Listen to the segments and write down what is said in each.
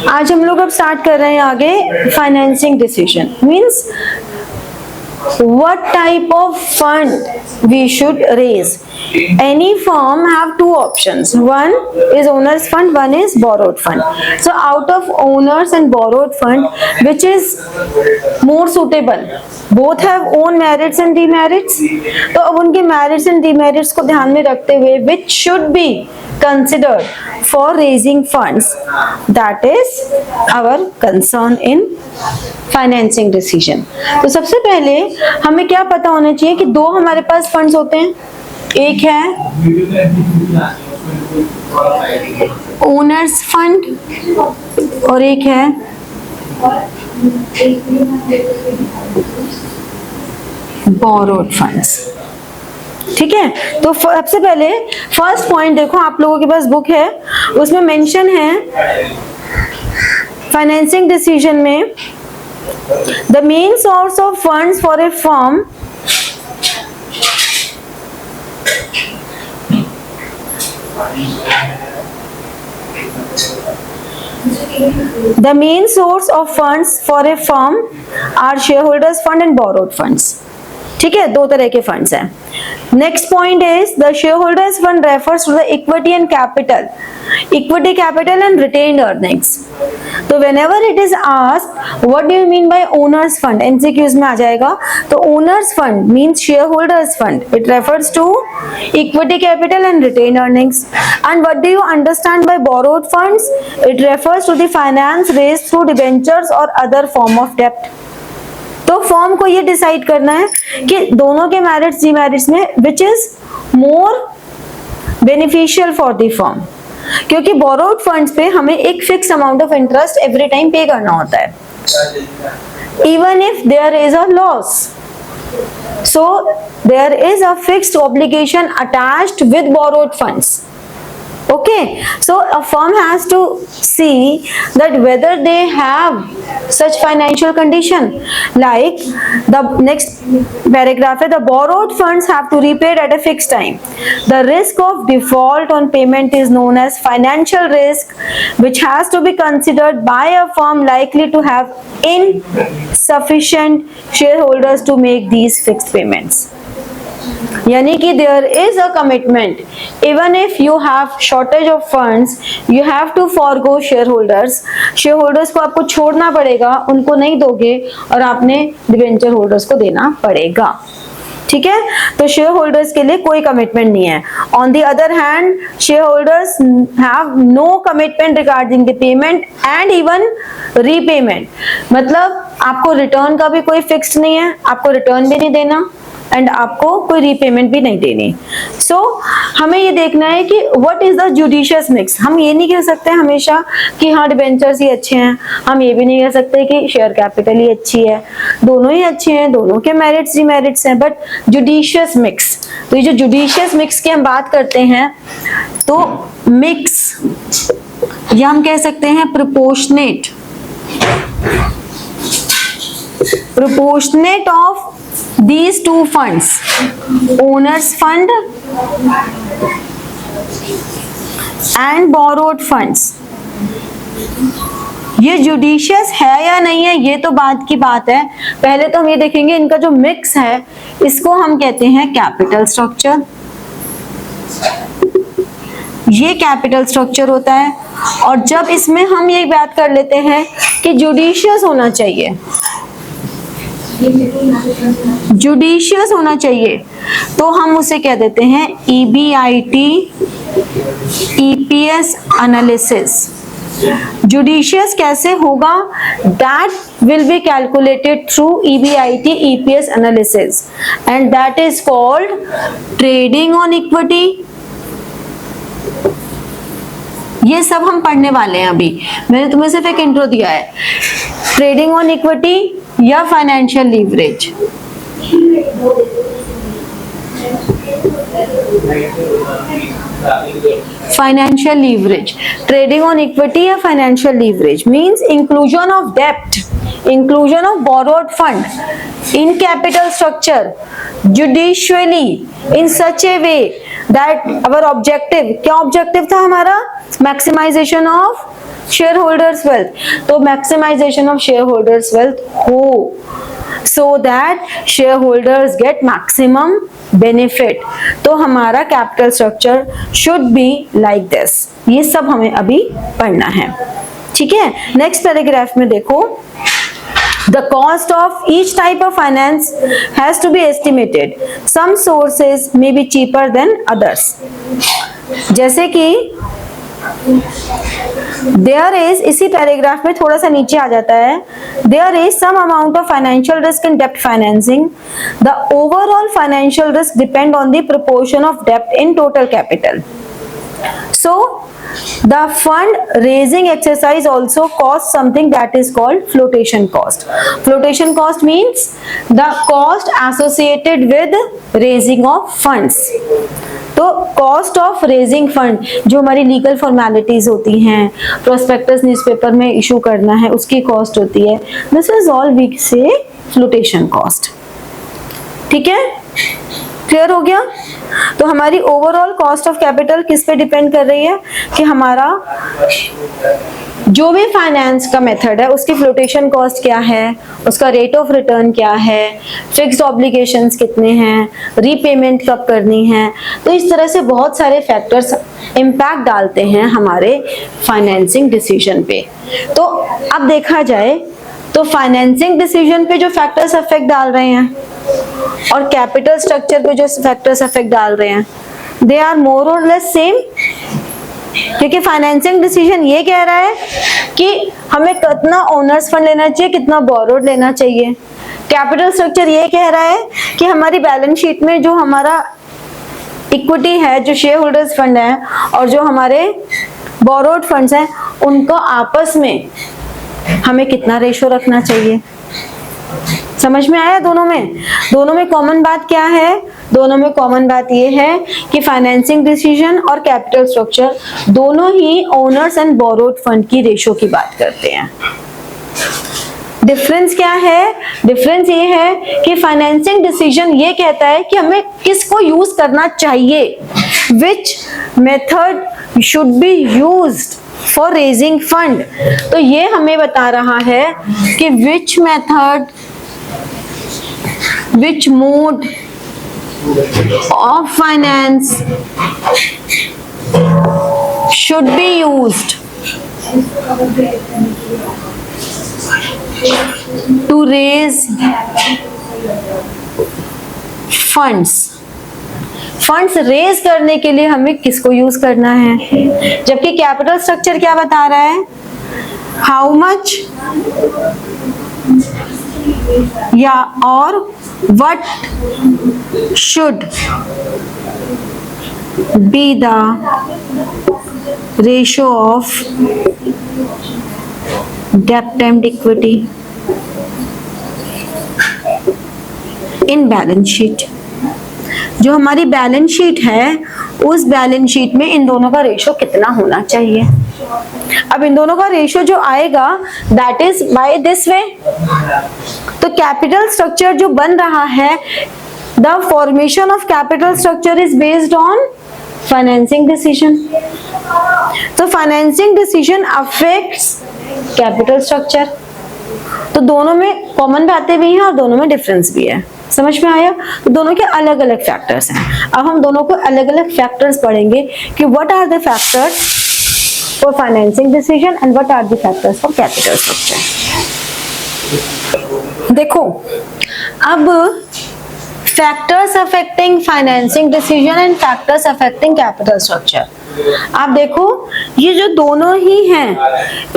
आज हम लोग अब स्टार्ट कर रहे हैं आगे financing decision means what type of fund we should raise. Any firm have two options. One is owners fund, one is borrowed fund. So out of owners and borrowed fund, which is more suitable? Both have own merits and demerits. तो अब उनके merits and demerits को ध्यान में रखते हुए which should be considered for raising funds, that is our concern in financing decision. तो सबसे पहले हमें क्या पता होना चाहिए कि दो हमारे पास फंड्स होते हैं, एक है ओनर्स फंड और एक है बोरोड फंड्स. ठीक है, तो सबसे पहले फर्स्ट पॉइंट देखो, आप लोगों के पास बुक है, उसमें मेंशन है फाइनेंसिंग डिसीजन में the main source of funds for a firm the main source of funds for a firm are shareholders fund and borrowed funds. ठीक है, दो तरह के फंड्स हैं. Next point is the shareholders fund refers to the equity and capital and retained earnings. तो whenever it is asked what do you mean by owners fund, MCQs में आ जाएगा. तो owners fund means shareholders fund, it refers to equity capital and retained earnings. And what do you understand by borrowed funds, it refers to the finance raised through debentures और other form of डेब्ट. तो firm को ये decide करना है कि दोनों के मेरिट्स डिमेरिट्स में which is more beneficial for the firm, क्योंकि बोरोड फंड्स पे हमें एक fix amount of interest every time pay करना होता है even if there is a loss. So there is a fixed obligation attached with borrowed funds. Okay, so a firm has to see that whether they have such financial condition. Like the next paragraph, the borrowed funds have to repay at a fixed time. The risk of default on payment is known as financial risk, which has to be considered by a firm likely to have insufficient shareholders to make these fixed payments. यानी कि there is a commitment, even if you have shortage of funds you have to forgo shareholders. Shareholders को आपको छोड़ना पड़ेगा, उनको नहीं दोगे और आपने डिबेंचर होल्डर्स को देना पड़ेगा. ठीक है, तो शेयर होल्डर्स के लिए कोई कमिटमेंट नहीं है. On the other hand share holders have no commitment regarding the payment and even repayment. मतलब आपको रिटर्न का भी कोई फिक्स्ड नहीं है, आपको रिटर्न भी नहीं देना एंड आपको कोई रीपेमेंट भी नहीं देनी. सो हमें ये देखना है कि what is the judicious mix. हम ये नहीं कह सकते हमेशा कि हाँ डिबेंचर्स ही अच्छे हैं, हम ये भी नहीं कह सकते कि शेयर कैपिटल ही अच्छी है. दोनों ही अच्छे हैं, दोनों के मेरिट्स डिमेरिट्स हैं, बट जुडिशियस मिक्स. तो ये जो जुडिशियस मिक्स की हम बात करते हैं तो मिक्स या हम कह सकते हैं proportionate of these two funds, owners fund and borrowed funds. ये जुडिशियस है या नहीं है ये तो बात की बात है. पहले तो हम ये देखेंगे इनका जो मिक्स है इसको हम कहते हैं कैपिटल स्ट्रक्चर. ये कैपिटल स्ट्रक्चर होता है और जब इसमें हम ये बात कर लेते हैं कि जुडिशियस होना चाहिए, जुडिशियस होना चाहिए, तो हम उसे कह देते हैं EBIT EPS एनालिसिस. जुडिशियस कैसे होगा, that will be calculated through EBIT EPS analysis and that is called trading on equity. ये सब हम पढ़ने वाले हैं अभी, मैंने तुम्हें सिर्फ एक इंट्रो दिया है. ट्रेडिंग ऑन इक्विटी या financial leverage. Financial leverage, trading on equity या financial leverage means inclusion of डेब्ट, inclusion of borrowed fund in capital structure judiciously in such a way that our objective, क्या objective था हमारा, maximization of share holders wealth, तो maximization of share holders wealth हो, so that shareholders get maximum benefit. तो हमारा capital structure should be like this. ये सब हमें अभी पढ़ना है, ठीक है। नेक्स्ट पैराग्राफ में देखो, the cost of each type of finance has to be estimated. Some sources may be cheaper than others. जैसे कि there is, इसी पैराग्राफ में थोड़ा सा नीचे आ जाता है, there is some amount of financial risk in debt financing. The overall financial risk depend on the proportion of debt in total capital. So the fund raising exercise also costs something that is called flotation cost. Flotation cost means the cost associated with raising of funds. तो cost of raising fund, जो हमारी legal formalities होती हैं, prospectus newspaper में issue करना है, उसकी cost होती है, दिस इज ऑल वी से फ्लोटेशन कॉस्ट, ठीक है। क्लियर हो गया? तो हमारी ओवरऑल कॉस्ट ऑफ कैपिटल किस पे डिपेंड कर रही है कि हमारा जो भी फाइनेंस का मेथड है उसकी फ्लोटेशन कॉस्ट क्या है, उसका रेट ऑफ रिटर्न क्या है, फिक्स्ड ऑब्लिगेशंस कितने हैं, रीपेमेंट कब करनी है। तो इस तरह से बहुत सारे फैक्टर्स इम्पैक्ट डालते हैं हमारे फाइनेंसिंग डिसीजन पे। तो अब देखा जाए तो फाइनेंसिंग डिसीजन पे जो फैक्टर्स अफेक्ट डाल रहे हैं और कैपिटल स्ट्रक्चर पे जो फैक्टर्स अफेक्ट डाल रहे हैं, दे आर मोर और लेस सेम। क्योंकि फाइनेंसिंग डिसीजन ये कह रहा है कि हमें कितना ओनर्स फंड लेना चाहिए, कितना बोरोड लेना चाहिए। कैपिटल स्ट्रक्चर ये कह रहा है कि हमारी बैलेंस शीट में जो हमारा इक्विटी है, जो शेयर होल्डर्स फंड है और जो हमारे बोरोड फंड्स हैं, उनको आपस में हमें कितना रेशो रखना चाहिए। समझ में आया? दोनों में कॉमन बात क्या है? दोनों में कॉमन बात ये है कि फाइनेंसिंग डिसीजन और कैपिटल स्ट्रक्चर दोनों ही ओनर्स एंड बोरोड फंड की रेशो की बात करते हैं। डिफरेंस क्या है? डिफरेंस ये है कि फाइनेंसिंग डिसीजन ये कहता है कि हमें किसको यूज करना चाहिए, which method should be used for raising fund. तो ये हमें बता रहा है कि which method, which mode of finance should be used to raise funds। Funds raise करने के लिए हमें किसको यूज करना है, जबकि कैपिटल स्ट्रक्चर क्या बता रहा है, हाउ मच या और what should be the ratio of debt and equity in balance sheet। जो हमारी बैलेंस शीट है, उस बैलेंस शीट में इन दोनों का रेशो कितना होना चाहिए। अब इन दोनों का रेशो जो आएगा that is by this way. तो कैपिटल स्ट्रक्चर जो बन रहा है, the formation of capital structure is based on financing decision. तो financing decision affects capital structure. तो दोनों में कॉमन बातें भी हैं और दोनों में डिफरेंस भी है। समझ में आया? तो दोनों के अलग अलग फैक्टर्स हैं। अब हम दोनों को अलग अलग फैक्टर्स पढ़ेंगे कि what are the factors for financing decision and what are the factors for capital structure. देखो, अब factors affecting financing decision and factors affecting capital structure. आप देखो, ये जो दोनों ही हैं,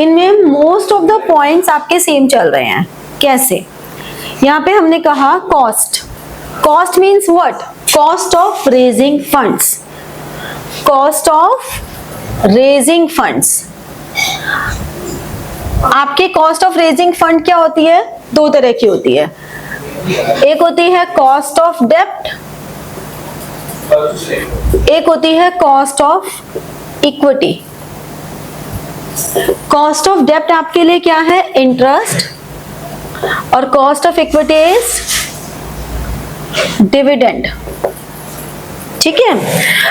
इनमें मोस्ट ऑफ द पॉइंट्स आपके सेम चल रहे हैं। कैसे? यहाँ पे हमने कहा cost. Cost means what? Cost of raising funds. Cost of raising funds. आपके कॉस्ट ऑफ रेजिंग फंड क्या होती है? दो तरह की होती है। एक होती है कॉस्ट ऑफ डेब्ट, एक होती है cost of equity. Cost of डेब्ट आपके लिए क्या है? इंटरेस्ट। और cost of equity is dividend. ठीक है?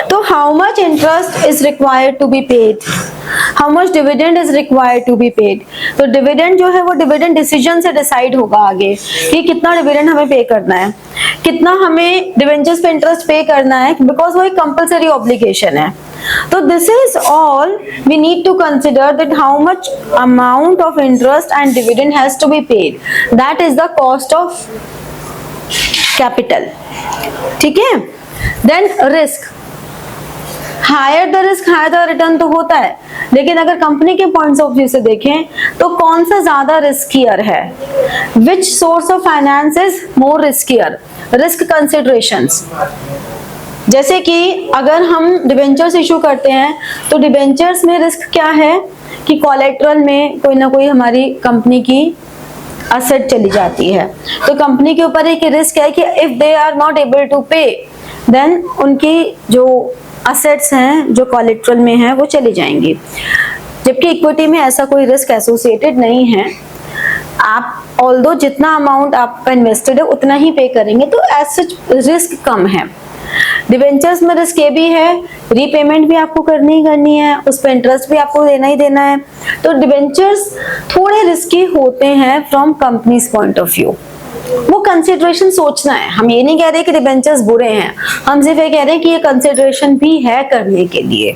तो how much interest is required to be paid, how much dividend is required to be paid. तो डिविडेंड जो है वो डिविडेंड डिसीजन से डिसाइड होगा आगे कि कितना डिविडेंड हमें पे करना है, कितना हमें डिवेंचर्स पे इंटरेस्ट पे करना है, बिकॉज वो एक कंपल्सरी ऑब्लिगेशन है। तो this is all we need to consider that how much amount of interest and dividend has to be paid, that is the cost of capital. ठीक है। Then risk, higher the risk higher the return तो होता है, लेकिन अगर company के points of view से देखें तो कौन सा ज्यादा रिस्कियर है, which source of finance is more riskier, risk considerations. जैसे कि अगर हम डिबेंचर्स इशू करते हैं तो डिबेंचर्स में रिस्क क्या है कि कोलेटरल में कोई ना कोई हमारी कंपनी की असेट चली जाती है, तो कंपनी के ऊपर एक रिस्क है कि if they are not able to pay then उनकी जो असेट्स हैं जो कोलेटरल में है वो चली जाएंगी। जबकि इक्विटी में ऐसा कोई रिस्क एसोसिएटेड नहीं है, आप ऑल्दो जितना अमाउंट आपका इन्वेस्टेड है उतना ही पे करेंगे, तो एज सच रिस्क कम है। डिबेंचर्स में रिस्क ये भी है, रीपेमेंट भी आपको करनी ही करनी है, उस पर इंटरेस्ट भी आपको देना ही देना है। तो डिबेंचर्स थोड़े रिस्की होते हैं from companies point of view. वो कंसिडरेशन सोचना है, हम ये नहीं कह रहे कि डिबेंचर्स बुरे हैं, हम सिर्फ ये कह रहे हैं कि ये कंसिडरेशन भी है करने के लिए।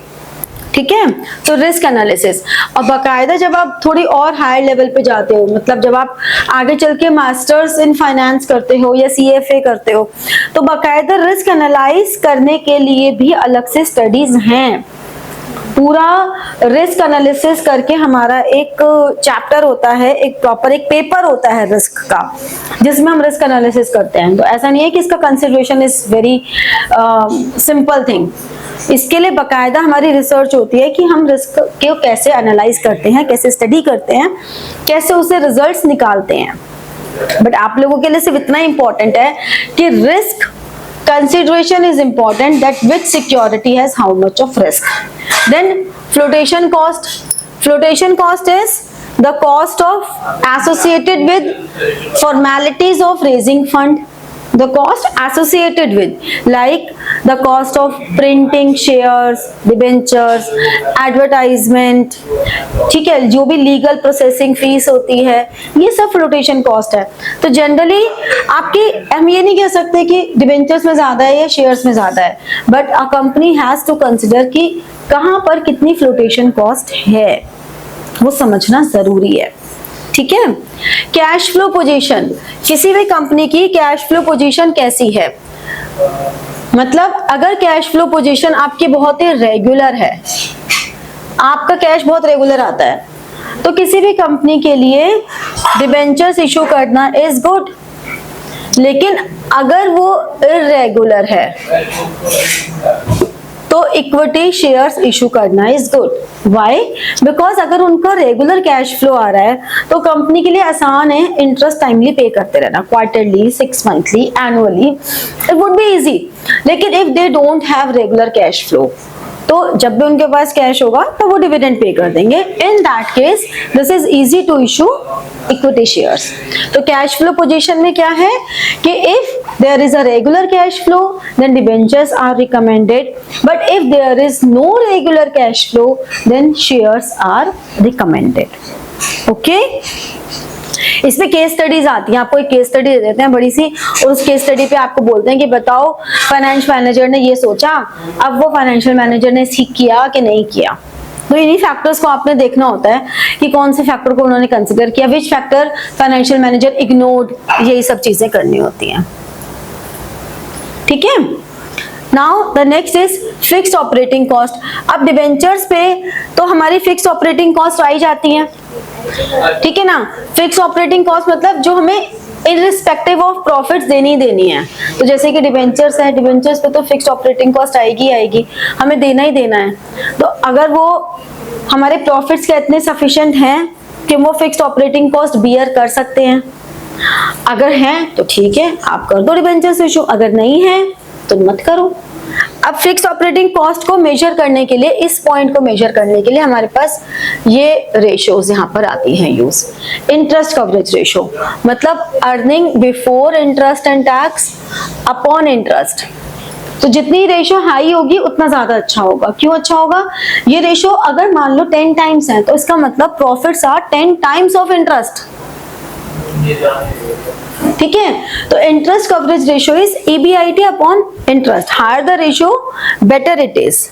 ठीक है। तो रिस्क एनालिसिस, और बाकायदा जब आप थोड़ी और हायर लेवल पे जाते हो, मतलब जब आप आगे चल के मास्टर्स इन फाइनेंस करते हो या CFA करते हो, तो बाकायदा रिस्क एनालाइज करने के लिए भी अलग से स्टडीज हैं। पूरा रिस्क एनालिसिस करके हमारा एक चैप्टर होता है, एक प्रॉपर एक पेपर होता है रिस्क का, जिसमें हम रिस्क एनालिसिस करते हैं। तो ऐसा नहीं है कि इसका consideration is very simple thing, इसके लिए बकायदा हमारी रिसर्च होती है कि हम रिस्क को कैसे एनालाइज करते हैं, कैसे स्टडी करते हैं, कैसे उसे रिजल्ट्स निकालते हैं। बट आप लोगों के लिए सिर्फ इतना इंपॉर्टेंट है कि risk consideration is important, that which security has how much of risk. Then flotation cost, flotation cost is the cost of associated with formalities of raising fund, the cost associated with like the cost of printing shares, debentures, advertisement, ठीक है, जो भी legal processing fees होती है, ये सब flotation cost है। तो जनरली आपकी, हम ये नहीं कह सकते कि डिबेंचर्स में ज्यादा है या शेयर्स में ज्यादा है, but a company has to consider कि कहां पर कितनी फ्लोटेशन कॉस्ट है, वो समझना जरूरी है। ठीक है। कैश फ्लो पोजीशन, किसी भी कंपनी की कैश फ्लो पोजीशन कैसी है, मतलब अगर कैश फ्लो पोजीशन आपकी बहुत ही रेगुलर है, आपका कैश बहुत रेगुलर आता है, तो किसी भी कंपनी के लिए डिबेंचर्स इशू करना इज गुड। लेकिन अगर वो इरेगुलर है तो इक्विटी शेयर्स इशू करना इज गुड। व्हाई? बिकॉज अगर उनका रेगुलर कैश फ्लो आ रहा है तो कंपनी के लिए आसान है इंटरेस्ट टाइमली पे करते रहना, quarterly, 6 monthly, annually, it would be easy. लेकिन if they don't have regular cash flow, तो जब भी उनके पास कैश होगा तो वो डिविडेंड पे कर देंगे। In that case this is easy to issue equity shares. तो कैश फ्लो पोजीशन में क्या है कि if there is a regular cash flow then debentures are recommended, but if there is no regular cash flow then shares are recommended. Okay. इसमें case studies आती हैं, आपको एक केस स्टडी दे देते हैं बड़ी सी, और उस केस स्टडी पे आपको बोलते हैं कि बताओ फाइनेंशियल मैनेजर ने ये सोचा, अब वो फाइनेंशियल मैनेजर ने ठीक किया कि नहीं किया। तो इन्हीं फैक्टर्स को आपने देखना होता है कि कौन से फैक्टर को उन्होंने कंसिडर किया, which factor financial manager ignored, यही सब चीजें करनी होती हैं। ठीक है। Now the next is fixed operating cost. अब डिबेंचर्स पे तो हमारी फिक्स्ड ऑपरेटिंग कॉस्ट आई जाती है, ठीक है ना। फिक्स ऑपरेटिंग कॉस्ट मतलब जो हमें इररिस्पेक्टिव ऑफ प्रॉफिट्स देनी है। तो जैसे कि डिबेंचर्स है, डिबेंचर्स पे तो फिक्स्ड ऑपरेटिंग कॉस्ट आएगी, हमें देना ही देना है। तो अगर वो हमारे प्रॉफिट्स के इतने सफिशिएंट हैं कि वो फिक्स्ड ऑपरेटिंग कॉस्ट बियर कर सकते हैं, अगर हैं तो ठीक है, आप कर दो डिबेंचर्स इशू, अगर नहीं है तो मत करो। अब फिक्स्ड ऑपरेटिंग कॉस्ट को मेजर करने के लिए, इस पॉइंट को मेजर करने के लिए हमारे पास ये रेशियोज यहाँ पर आती हैं यूज। इंटरेस्ट कवरेज रेशियो मतलब earning before interest and tax upon interest. तो जितनी रेशो हाई होगी उतना ज्यादा अच्छा होगा। क्यों अच्छा होगा? ये रेशो अगर मान लो 10 टाइम्स है तो इसका मतलब profits are 10 times of interest. ठीक है, तो interest coverage ratio is EBIT upon interest. Higher the ratio better it is.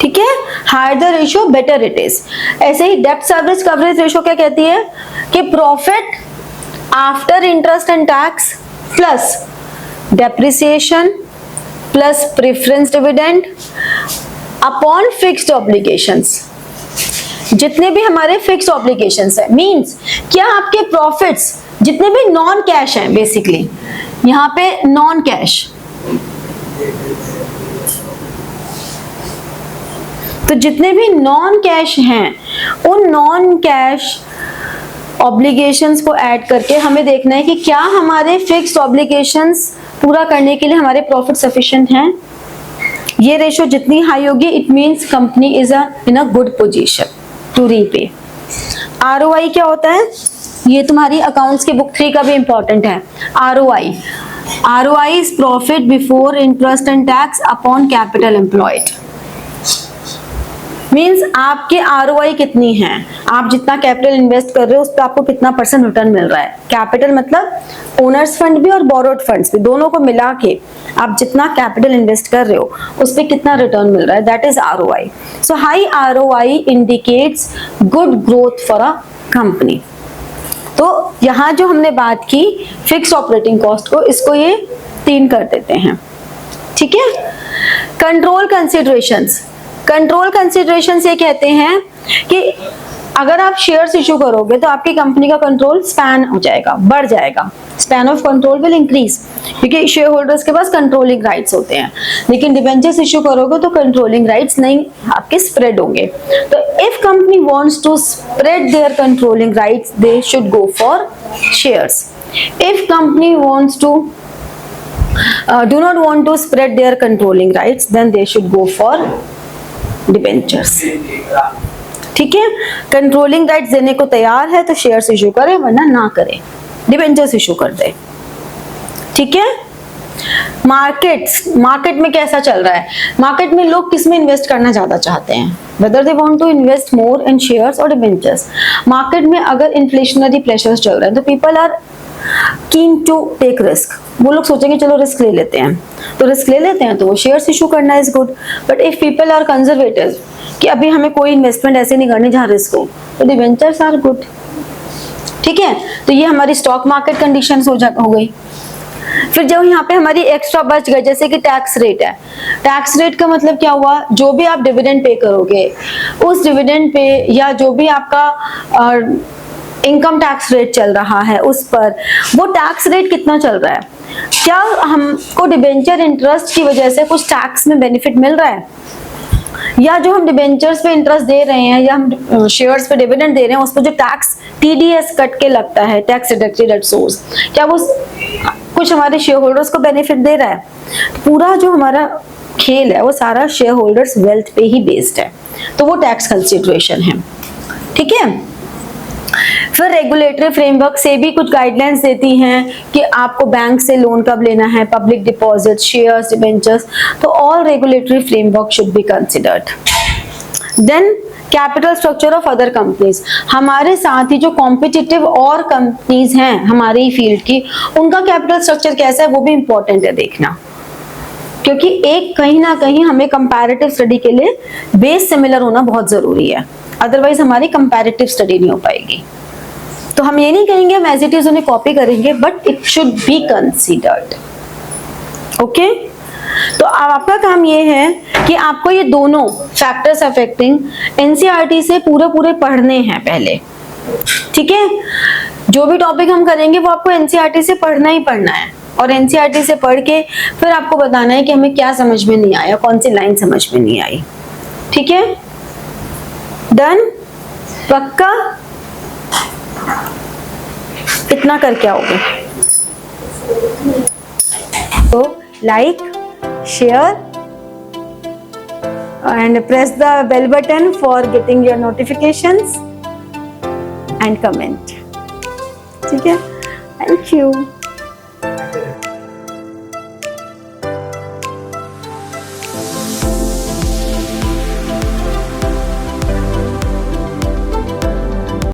ठीक है, higher the ratio better it is. ऐसे ही डेब्ट सर्विस कवरेज रेशो क्या कहती है कि profit after interest and tax plus depreciation plus preference dividend upon fixed obligations. जितने भी हमारे फिक्स्ड ऑब्लिगेशंस है, मींस क्या आपके प्रॉफिट्स जितने भी नॉन कैश हैं, बेसिकली यहाँ पे नॉन कैश, तो जितने भी नॉन कैश हैं उन नॉन कैश ऑब्लिगेशंस को ऐड करके हमें देखना है कि क्या हमारे फिक्स्ड ऑब्लिगेशंस पूरा करने के लिए हमारे प्रॉफिट सफिशिएंट हैं। ये रेशो जितनी हाई होगी it means company is in a good position to repay. ROI क्या होता है? ये तुम्हारी अकाउंट्स के बुक 3 का भी इंपॉर्टेंट है। ROI is profit before interest and tax upon capital employed. Means आपके ROI कितनी है, आप जितना कैपिटल इन्वेस्ट कर रहे हो उस पर आपको कितना % रिटर्न मिल रहा है। कैपिटल मतलब ओनर्स फंड भी और बोरोड फंड्स भी, दोनों को मिला के आप जितना कैपिटल इन्वेस्ट कर रहे हो उस पर कितना रिटर्न मिल रहा है, that is ROI। So high ROI indicates good growth for a company. तो यहाँ जो हमने बात की फिक्स ऑपरेटिंग कॉस्ट को, इसको ये 3 कर देते हैं। ठीक है, कंट्रोल कंसिडरेशंस। कंट्रोल कंसिडरेशंस ये कहते हैं कि अगर आप शेयर्स इशू करोगे तो आपकी कंपनी का कंट्रोल स्पैन हो जाएगा, बढ़ जाएगा। Span of control will increase, क्योंकि शेयर होल्डर्स के पास कंट्रोलिंग राइट्स होते हैं। लेकिन डिबेंचर्स इशू करोगे तो कंट्रोलिंग राइट्स नहीं आपके स्प्रेड होंगे। तो if company wants to spread their controlling rights they should go for shares. If company wants to do not want to spread their controlling rights, then they should go for debentures। ठीक है, controlling rights देने को तैयार है तो shares issue करे, वरना ना करे, डिबेंचर्स इशू कर दे। ठीक है, मार्केट में कैसा चल रहा है? मार्केट में लोग किस में इन्वेस्ट करना ज्यादा चाहते हैं, whether they want to invest more in shares or debentures। Market में अगर इन्फ्लेशनरी प्रेशर्स चल रहे हैं तो people are keen to take risk. वो लोग सोचेंगे चलो रिस्क ले लेते हैं, तो रिस्क ले लेते हैं तो वो शेयर्स इशू करना is good. But if people are conservative कि अभी हमें कोई इन्वेस्टमेंट ऐसे नहीं करनी जहाँ रिस्क हो, तो डिबेंचर्स आर गुड। ठीक है, तो ये हमारी स्टॉक मार्केट कंडीशंस हो गई। फिर जब यहाँ पे हमारी एक्स्ट्रा बच गए, जैसे कि टैक्स रेट है। टैक्स रेट का मतलब क्या हुआ? जो भी आप डिविडेंड पे करोगे उस डिविडेंड पे या जो भी आपका इनकम टैक्स रेट चल रहा है उस पर, वो टैक्स रेट कितना चल रहा है? क्या हमको डिबेंचर इंटरेस्ट की वजह से कुछ टैक्स में बेनिफिट मिल रहा है, या जो हम डिबेंचर्स पे इंटरेस्ट दे रहे हैं या हम शेयर्स पे डिविडेंड दे रहे हैं उस पर जो टैक्स TDS कट के लगता है, टैक्स डिडक्टेड एट सोर्स, क्या वो कुछ हमारे शेयर होल्डर्स को बेनिफिट दे रहा है? पूरा जो हमारा खेल है वो सारा शेयर होल्डर्स वेल्थ पे ही बेस्ड है, तो वो टैक्स कंसिडरेशन है। ठीक है, फिर रेगुलेटरी फ्रेमवर्क से भी कुछ गाइडलाइंस देती हैं कि आपको बैंक से लोन कब लेना है, पब्लिक डिपॉजिट, शेयर्स, डिबेंचर्स, तो all regulatory framework should be considered. Then capital structure of other companies. हमारे साथ ही जो कॉम्पिटिटिव और कंपनीज हैं हमारे ही फील्ड की, उनका कैपिटल स्ट्रक्चर कैसा है वो भी इंपॉर्टेंट है देखना, क्योंकि एक कहीं ना कहीं हमें कंपैरेटिव स्टडी के लिए बेस सिमिलर होना बहुत जरूरी है, अदरवाइज हमारी कंपैरेटिव स्टडी नहीं हो पाएगी। तो हम ये नहीं कहेंगे हम एज इट इज उन्हें कॉपी करेंगे, but it should be considered. Okay, तो अब आपका काम ये है कि आपको ये दोनों फैक्टर्स अफेक्टिंग NCERT से पूरे पढ़ने हैं पहले। ठीक है, जो भी टॉपिक हम करेंगे वो आपको NCERT से पढ़ना ही पढ़ना है, और NCERT से पढ़ के फिर आपको बताना है कि हमें क्या समझ में नहीं आया, कौन सी लाइन समझ में नहीं आई। ठीक है, डन? पक्का? इतना करके आओगे तो like, share and press the bell button for getting your notifications and comment. ठीक है, thank you.